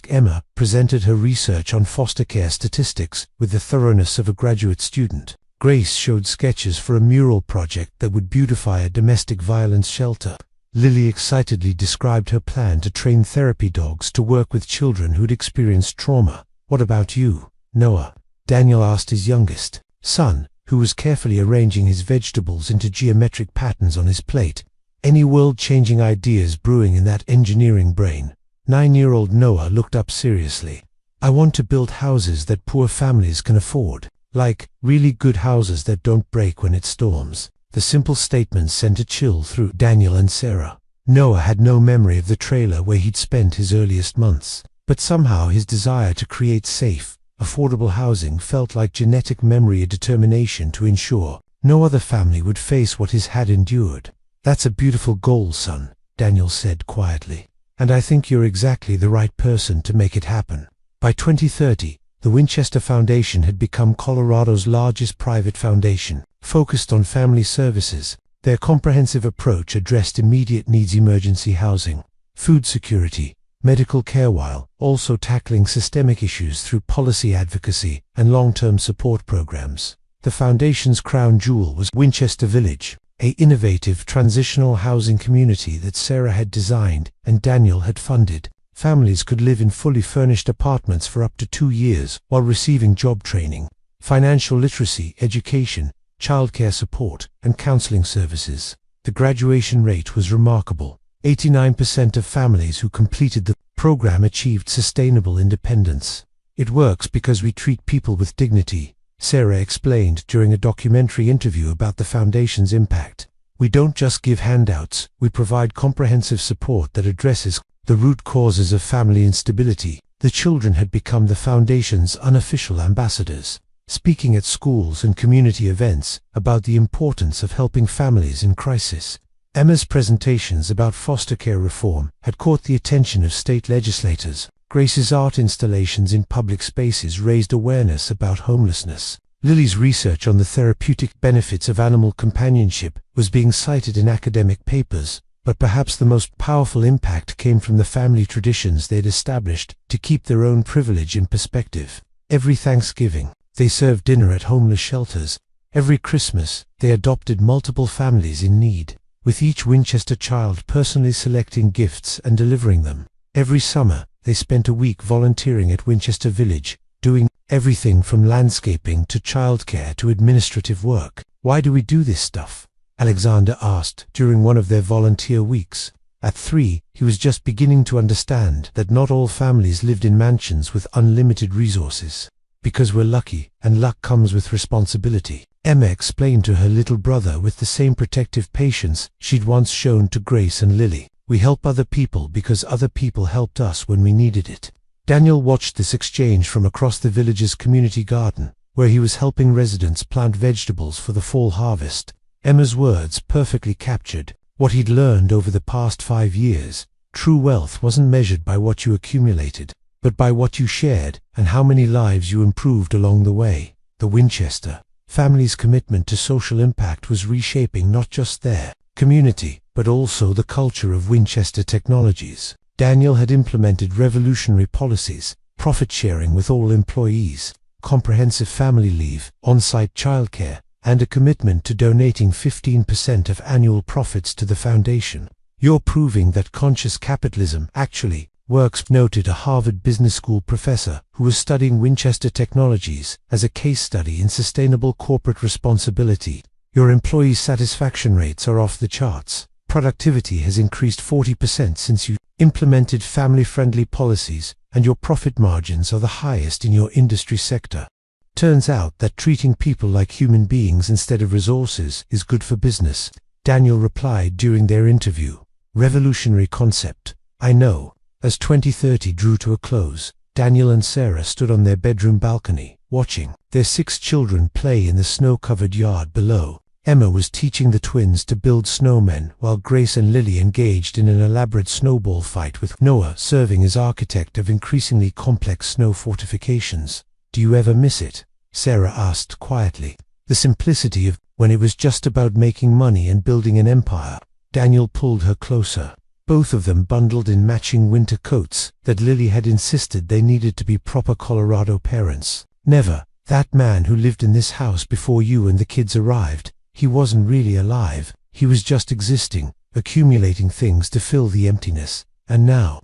Speaker 1: Emma presented her research on foster care statistics with the thoroughness of a graduate student. Grace showed sketches for a mural project that would beautify a domestic violence shelter. Lily excitedly described her plan to train therapy dogs to work with children who'd experienced trauma. What about you, Noah? Daniel asked his youngest son, who was carefully arranging his vegetables into geometric patterns on his plate. Any world-changing ideas brewing in that engineering brain? 9-year-old Noah looked up seriously. I want to build houses that poor families can afford. Like, really good houses that don't break when it storms." The simple statement sent a chill through Daniel and Sarah. Noah had no memory of the trailer where he'd spent his earliest months, but somehow his desire to create safe, affordable housing felt like genetic memory, a determination to ensure no other family would face what his had endured. "That's a beautiful goal, son," Daniel said quietly, "and I think you're exactly the right person to make it happen." By 2030, the Winchester Foundation had become Colorado's largest private foundation, focused on family services. Their comprehensive approach addressed immediate needs: emergency housing, food security, medical care, while also tackling systemic issues through policy advocacy and long-term support programs. The foundation's crown jewel was Winchester Village, an innovative transitional housing community that Sarah had designed and Daniel had funded. Families could live in fully furnished apartments for up to 2 years while receiving job training, financial literacy, education, childcare support, and counseling services. The graduation rate was remarkable. 89% of families who completed the program achieved sustainable independence. "It works because we treat people with dignity," Sarah explained during a documentary interview about the foundation's impact. "We don't just give handouts, we provide comprehensive support that addresses the root causes of family instability." The children had become the foundation's unofficial ambassadors, speaking at schools and community events about the importance of helping families in crisis. Emma's presentations about foster care reform had caught the attention of state legislators. Grace's art installations in public spaces raised awareness about homelessness. Lily's research on the therapeutic benefits of animal companionship was being cited in academic papers. But perhaps the most powerful impact came from the family traditions they'd established to keep their own privilege in perspective. Every Thanksgiving, they served dinner at homeless shelters. Every Christmas, they adopted multiple families in need, with each Winchester child personally selecting gifts and delivering them. Every summer, they spent a week volunteering at Winchester Village, doing everything from landscaping to childcare to administrative work. "Why do we do this stuff?" Alexander asked during one of their volunteer weeks. At 3, he was just beginning to understand that not all families lived in mansions with unlimited resources. "Because we're lucky, and luck comes with responsibility," Emma explained to her little brother with the same protective patience she'd once shown to Grace and Lily. "We help other people because other people helped us when we needed it." Daniel watched this exchange from across the village's community garden, where he was helping residents plant vegetables for the fall harvest. Emma's words perfectly captured what he'd learned over the past 5 years. True wealth wasn't measured by what you accumulated, but by what you shared and how many lives you improved along the way. The Winchester family's commitment to social impact was reshaping not just their community, but also the culture of Winchester Technologies. Daniel had implemented revolutionary policies: profit sharing with all employees, comprehensive family leave, on-site childcare, and a commitment to donating 15% of annual profits to the foundation. "You're proving that conscious capitalism actually works," noted a Harvard Business School professor who was studying Winchester Technologies as a case study in sustainable corporate responsibility. "Your employee satisfaction rates are off the charts. Productivity has increased 40% since you implemented family-friendly policies, and your profit margins are the highest in your industry sector. Turns out that treating people like human beings instead of resources is good for business," Daniel replied during their interview. "Revolutionary concept, I know." As 2030 drew to a close, Daniel and Sarah stood on their bedroom balcony, watching their 6 children play in the snow-covered yard below. Emma was teaching the twins to build snowmen, while Grace and Lily engaged in an elaborate snowball fight, with Noah serving as architect of increasingly complex snow fortifications. "Do you ever miss it?" Sarah asked quietly. "The simplicity of when it was just about making money and building an empire." Daniel pulled her closer. Both of them bundled in matching winter coats that Lily had insisted they needed to be proper Colorado parents. "Never. That man who lived in this house before you and the kids arrived, he wasn't really alive. He was just existing, accumulating things to fill the emptiness. And now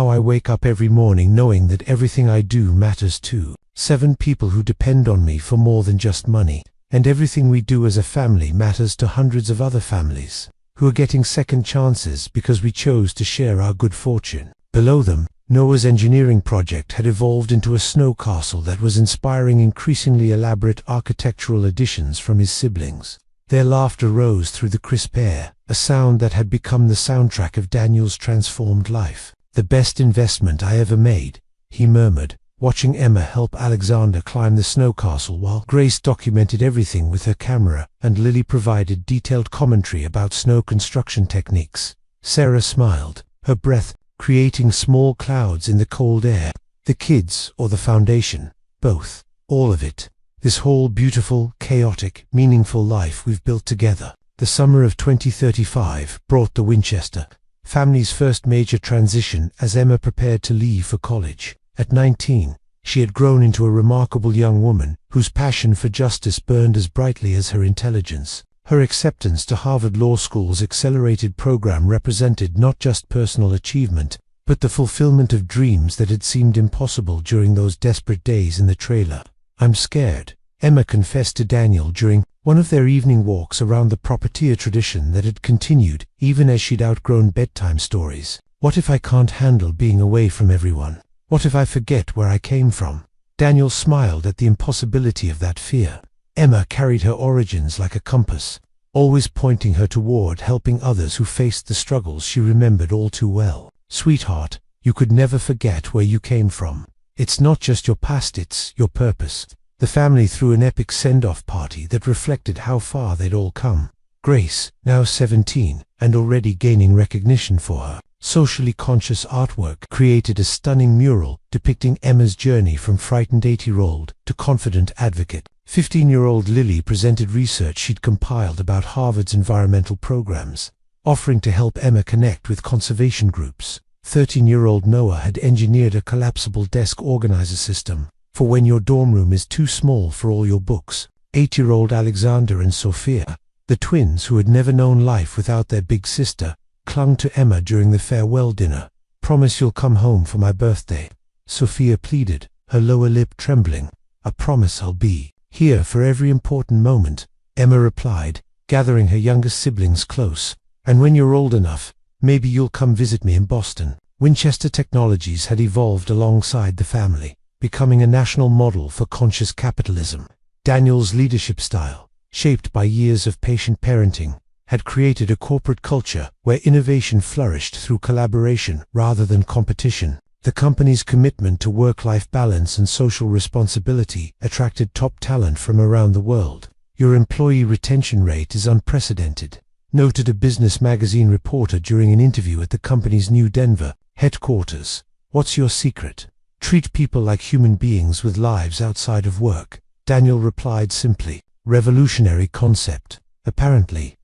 Speaker 1: I wake up every morning knowing that everything I do matters too. 7 people who depend on me for more than just money. And everything we do as a family matters to hundreds of other families who are getting second chances because we chose to share our good fortune." Below them, Noah's engineering project had evolved into a snow castle that was inspiring increasingly elaborate architectural additions from his siblings. Their laughter rose through the crisp air, a sound that had become the soundtrack of Daniel's transformed life. "The best investment I ever made," he murmured, watching Emma help Alexander climb the snow castle while Grace documented everything with her camera and Lily provided detailed commentary about snow construction techniques. Sarah smiled, her breath creating small clouds in the cold air. "The kids or the foundation? Both. All of it. This whole beautiful, chaotic, meaningful life we've built together." The summer of 2035 brought the Winchester family's first major transition as Emma prepared to leave for college. At 19, she had grown into a remarkable young woman whose passion for justice burned as brightly as her intelligence. Her acceptance to Harvard Law School's accelerated program represented not just personal achievement, but the fulfillment of dreams that had seemed impossible during those desperate days in the trailer. "I'm scared," Emma confessed to Daniel during one of their evening walks around the Propertier tradition that had continued even as she'd outgrown bedtime stories. "What if I can't handle being away from everyone? What if I forget where I came from?" Daniel smiled at the impossibility of that fear. Emma carried her origins like a compass, always pointing her toward helping others who faced the struggles she remembered all too well. "Sweetheart, you could never forget where you came from. It's not just your past, it's your purpose." The family threw an epic send-off party that reflected how far they'd all come. Grace, now 17, and already gaining recognition for her socially conscious artwork, created a stunning mural depicting Emma's journey from frightened 8-year-old to confident advocate. 15-year-old Lily presented research she'd compiled about Harvard's environmental programs, offering to help Emma connect with conservation groups. 13-year-old Noah had engineered a collapsible desk organizer system for when your dorm room is too small for all your books. 8-year-old Alexander and Sophia, the twins who had never known life without their big sister, clung to Emma during the farewell dinner. "Promise you'll come home for my birthday," Sophia pleaded, her lower lip trembling. "I promise I'll be here for every important moment," Emma replied, gathering her youngest siblings close. "And when you're old enough, maybe you'll come visit me in Boston." Winchester Technologies had evolved alongside the family, becoming a national model for conscious capitalism. Daniel's leadership style, shaped by years of patient parenting, had created a corporate culture where innovation flourished through collaboration rather than competition. The company's commitment to work-life balance and social responsibility attracted top talent from around the world. "Your employee retention rate is unprecedented," noted a business magazine reporter during an interview at the company's new Denver headquarters. "What's your secret?" "Treat people like human beings with lives outside of work," Daniel replied simply. "Revolutionary concept." Apparently,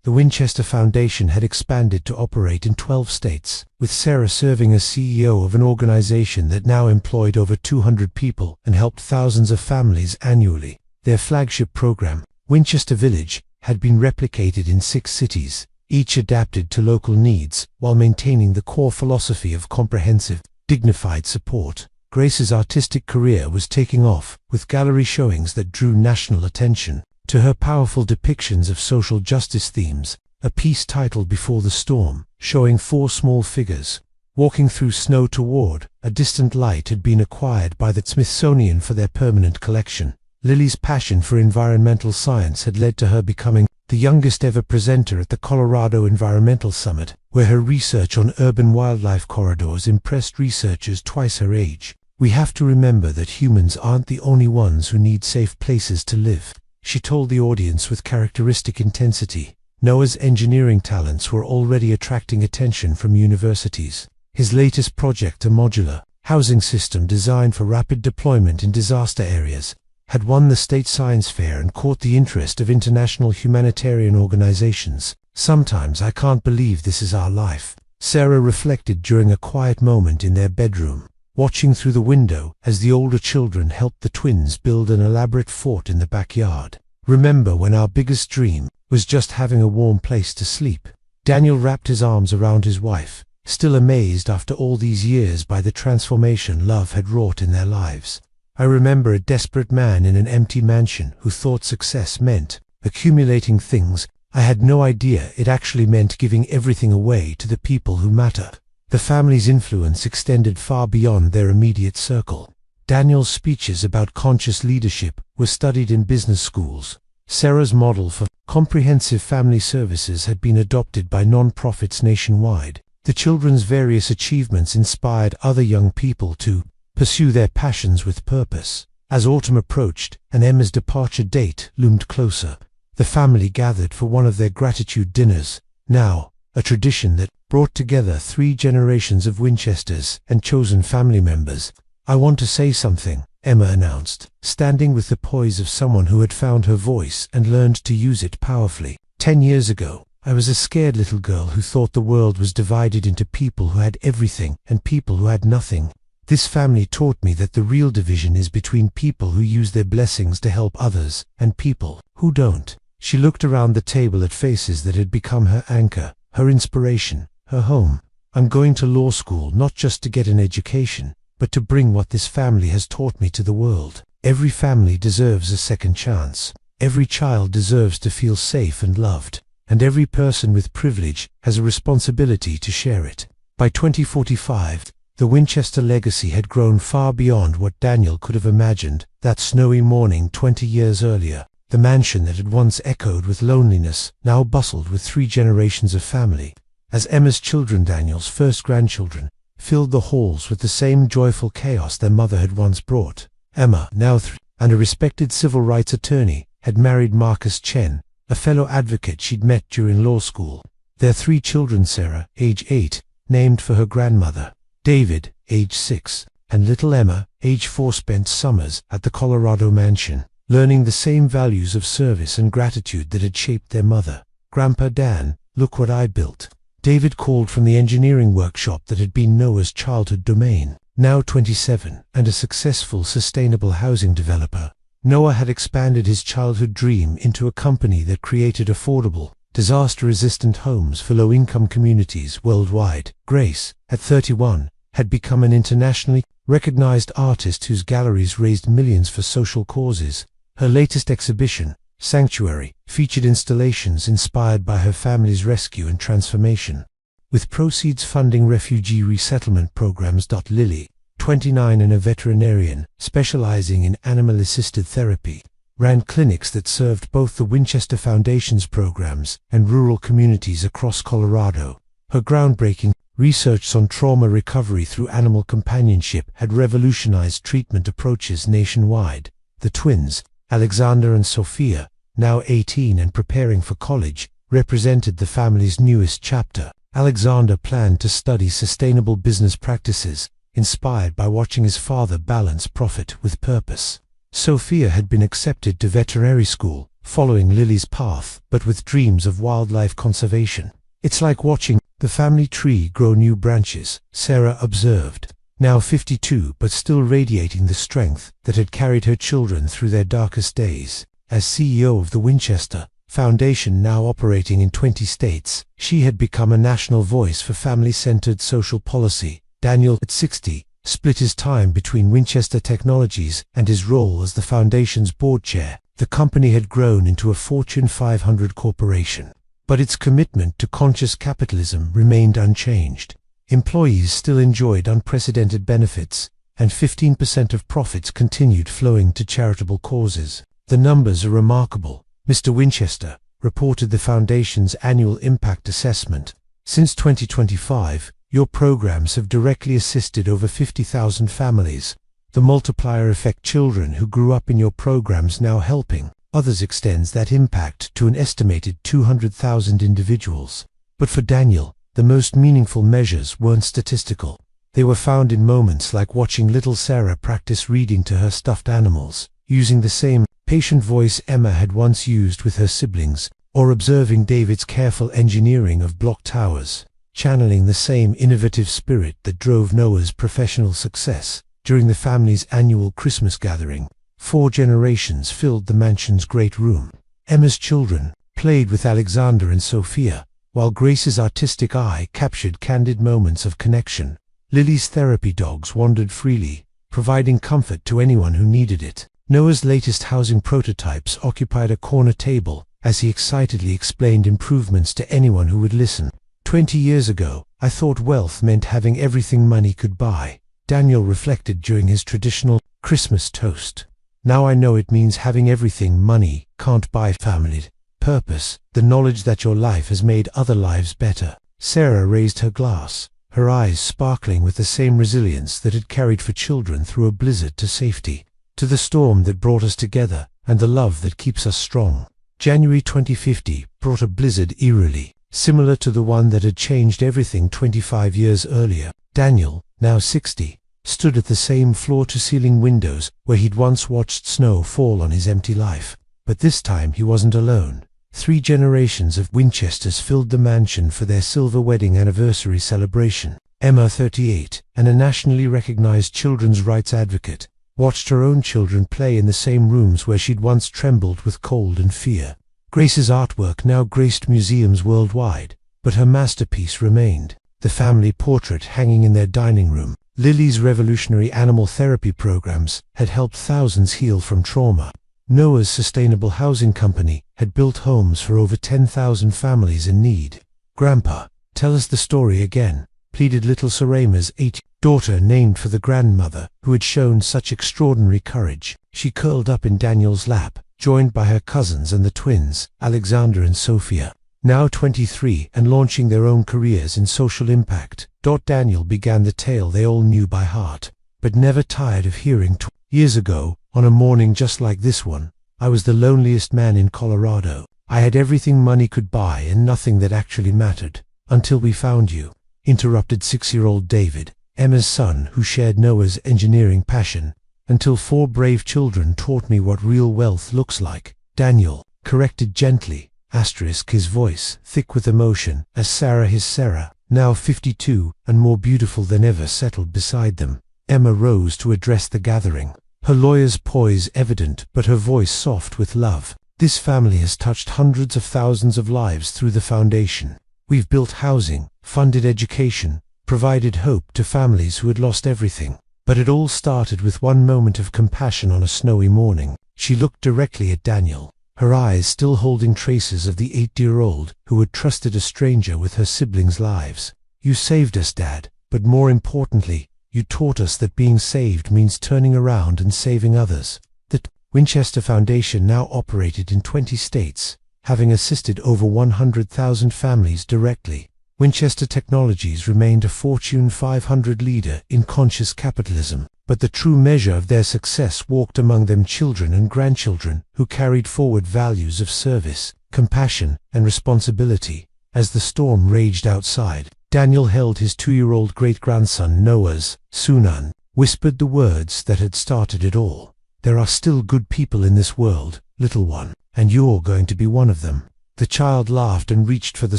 Speaker 1: the Winchester Foundation had expanded to operate in 12 states, with Sarah serving as CEO of an organization that now employed over 200 people and helped thousands of families annually. Their flagship program, Winchester Village, had been replicated in 6 cities, each adapted to local needs, while maintaining the core philosophy of comprehensive, dignified support. Grace's artistic career was taking off, with gallery showings that drew national attention. To her powerful depictions of social justice themes, a piece titled "Before the Storm," showing 4 small figures walking through snow toward a distant light, had been acquired by the Smithsonian for their permanent collection. Lily's passion for environmental science had led to her becoming the youngest ever presenter at the Colorado Environmental Summit, where her research on urban wildlife corridors impressed researchers twice her age. "We have to remember that humans aren't the only ones who need safe places to live," she told the audience with characteristic intensity. Noah's engineering talents were already attracting attention from universities. His latest project, a modular housing system designed for rapid deployment in disaster areas, had won the state science fair and caught the interest of international humanitarian organizations. "Sometimes I can't believe this is our life," Sarah reflected during a quiet moment in their bedroom, watching through the window as the older children helped the twins build an elaborate fort in the backyard. "Remember when our biggest dream was just having a warm place to sleep?" Daniel wrapped his arms around his wife, still amazed after all these years by the transformation love had wrought in their lives. "I remember a desperate man in an empty mansion who thought success meant accumulating things. I had no idea it actually meant giving everything away to the people who matter." The family's influence extended far beyond their immediate circle. Daniel's speeches about conscious leadership were studied in business schools. Sarah's model for comprehensive family services had been adopted by non-profits nationwide. The children's various achievements inspired other young people to pursue their passions with purpose. As autumn approached and Emma's departure date loomed closer, the family gathered for one of their gratitude dinners, now a tradition that brought together 3 generations of Winchesters and chosen family members. "I want to say something," Emma announced, standing with the poise of someone who had found her voice and learned to use it powerfully. 10 years ago, I was a scared little girl who thought the world was divided into people who had everything and people who had nothing. This family taught me that the real division is between people who use their blessings to help others and people who don't." She looked around the table at faces that had become her anchor, her inspiration, her home. "I'm going to law school not just to get an education, but to bring what this family has taught me to the world. Every family deserves a second chance. Every child deserves to feel safe and loved. And every person with privilege has a responsibility to share it." By 2045, the Winchester legacy had grown far beyond what Daniel could have imagined. That snowy morning 20 years earlier, the mansion that had once echoed with loneliness now bustled with 3 generations of family. As Emma's children, Daniel's first grandchildren, filled the halls with the same joyful chaos their mother had once brought. Emma, now 3, and a respected civil rights attorney, had married Marcus Chen, a fellow advocate she'd met during law school. Their 3 children, Sarah, age 8, named for her grandmother, David, age 6, and little Emma, age 4, spent summers at the Colorado mansion, learning the same values of service and gratitude that had shaped their mother. "Grandpa Dan, look what I built." David called from the engineering workshop that had been Noah's childhood domain. Now 27 and a successful sustainable housing developer, Noah had expanded his childhood dream into a company that created affordable, disaster-resistant homes for low-income communities worldwide. Grace, at 31, had become an internationally recognized artist whose galleries raised millions for social causes. Her latest exhibition, Sanctuary, featured installations inspired by her family's rescue and transformation, with proceeds funding refugee resettlement programs. Lily, 29 and a veterinarian specializing in animal-assisted therapy, ran clinics that served both the Winchester Foundation's programs and rural communities across Colorado. Her groundbreaking research on trauma recovery through animal companionship had revolutionized treatment approaches nationwide. The twins, Alexander and Sophia, now 18 and preparing for college, represented the family's newest chapter. Alexander planned to study sustainable business practices, inspired by watching his father balance profit with purpose. Sophia had been accepted to veterinary school, following Lily's path, but with dreams of wildlife conservation. "It's like watching the family tree grow new branches," Sarah observed, now 52 but still radiating the strength that had carried her children through their darkest days. As CEO of the Winchester Foundation, now operating in 20 states, she had become a national voice for family-centered social policy. Daniel, at 60, split his time between Winchester Technologies and his role as the foundation's board chair. The company had grown into a Fortune 500 corporation, but its commitment to conscious capitalism remained unchanged. Employees still enjoyed unprecedented benefits, and 15% of profits continued flowing to charitable causes. "The numbers are remarkable," Mr. Winchester reported the foundation's annual impact assessment. "Since 2025, your programs have directly assisted over 50,000 families. The multiplier effect, children who grew up in your programs now helping others, extends that impact to an estimated 200,000 individuals." But for Daniel, the most meaningful measures weren't statistical. They were found in moments like watching little Sarah practice reading to her stuffed animals, using the same patient voice Emma had once used with her siblings, or observing David's careful engineering of block towers, channeling the same innovative spirit that drove Noah's professional success. During the family's annual Christmas gathering, 4 generations filled the mansion's great room. Emma's children played with Alexander and Sophia, while Grace's artistic eye captured candid moments of connection. Lily's therapy dogs wandered freely, providing comfort to anyone who needed it. Noah's latest housing prototypes occupied a corner table as he excitedly explained improvements to anyone who would listen. 20 years ago, I thought wealth meant having everything money could buy, Daniel reflected during his traditional Christmas toast. Now I know it means having everything money can't buy: family, purpose, the knowledge that your life has made other lives better. Sarah raised her glass, her eyes sparkling with the same resilience that had carried for children through a blizzard to safety, to the storm that brought us together, and the love that keeps us strong. January 2050 brought a blizzard eerily, similar to the one that had changed everything 25 years earlier. Daniel, now 60, stood at the same floor-to-ceiling windows where he'd once watched snow fall on his empty life. But this time he wasn't alone. 3 generations of Winchesters filled the mansion for their silver wedding anniversary celebration. Emma, 38, and a nationally recognized children's rights advocate, watched her own children play in the same rooms where she'd once trembled with cold and fear. Grace's artwork now graced museums worldwide, but her masterpiece remained, the family portrait hanging in their dining room. Lily's revolutionary animal therapy programs had helped thousands heal from trauma. Noah's sustainable housing company had built homes for over 10,000 families in need. "Grandpa, tell us the story again," pleaded little Sarema's 8 daughter, named for the grandmother who had shown such extraordinary courage. She curled up in Daniel's lap, joined by her cousins and the twins, Alexander and Sophia, now 23 and launching their own careers in social impact. Daniel began the tale they all knew by heart, but never tired of hearing. "Years ago, on a morning just like this one, I was the loneliest man in Colorado. I had everything money could buy and nothing that actually mattered, until we found you," interrupted 6-year-old David, Emma's son who shared Noah's engineering passion. "Until 4 brave children taught me what real wealth looks like," Daniel corrected gently, his voice thick with emotion, as Sarah, now 52 and more beautiful than ever, settled beside them. Emma rose to address the gathering, her lawyer's poise evident but her voice soft with love. "This family has touched hundreds of thousands of lives through the foundation. We've built housing, funded education, provided hope to families who had lost everything. But it all started with one moment of compassion on a snowy morning." She looked directly at Daniel, her eyes still holding traces of the 8-year-old who had trusted a stranger with her siblings' lives. "You saved us, Dad, but more importantly, you taught us that being saved means turning around and saving others." The Winchester Foundation now operated in 20 states, having assisted over 100,000 families directly. Winchester Technologies remained a Fortune 500 leader in conscious capitalism, but the true measure of their success walked among them children and grandchildren who carried forward values of service, compassion, and responsibility. As the storm raged outside, Daniel held his 2-year-old great-grandson Noah's, Sunan, whispered the words that had started it all. "There are still good people in this world, little one, and you're going to be one of them." The child laughed and reached for the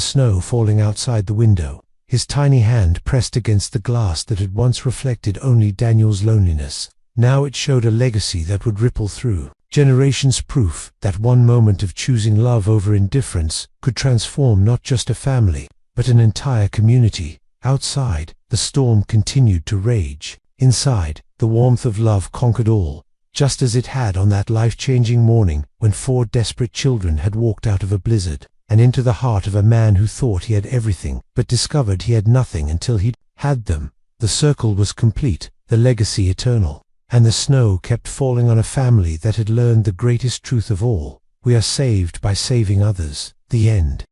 Speaker 1: snow falling outside the window, his tiny hand pressed against the glass that had once reflected only Daniel's loneliness. Now it showed a legacy that would ripple through generations, proof that one moment of choosing love over indifference could transform not just a family, but an entire community. Outside, the storm continued to rage. Inside, the warmth of love conquered all, just as it had on that life-changing morning when 4 desperate children had walked out of a blizzard and into the heart of a man who thought he had everything but discovered he had nothing until he'd had them. The circle was complete, the legacy eternal, and the snow kept falling on a family that had learned the greatest truth of all: we are saved by saving others. The end.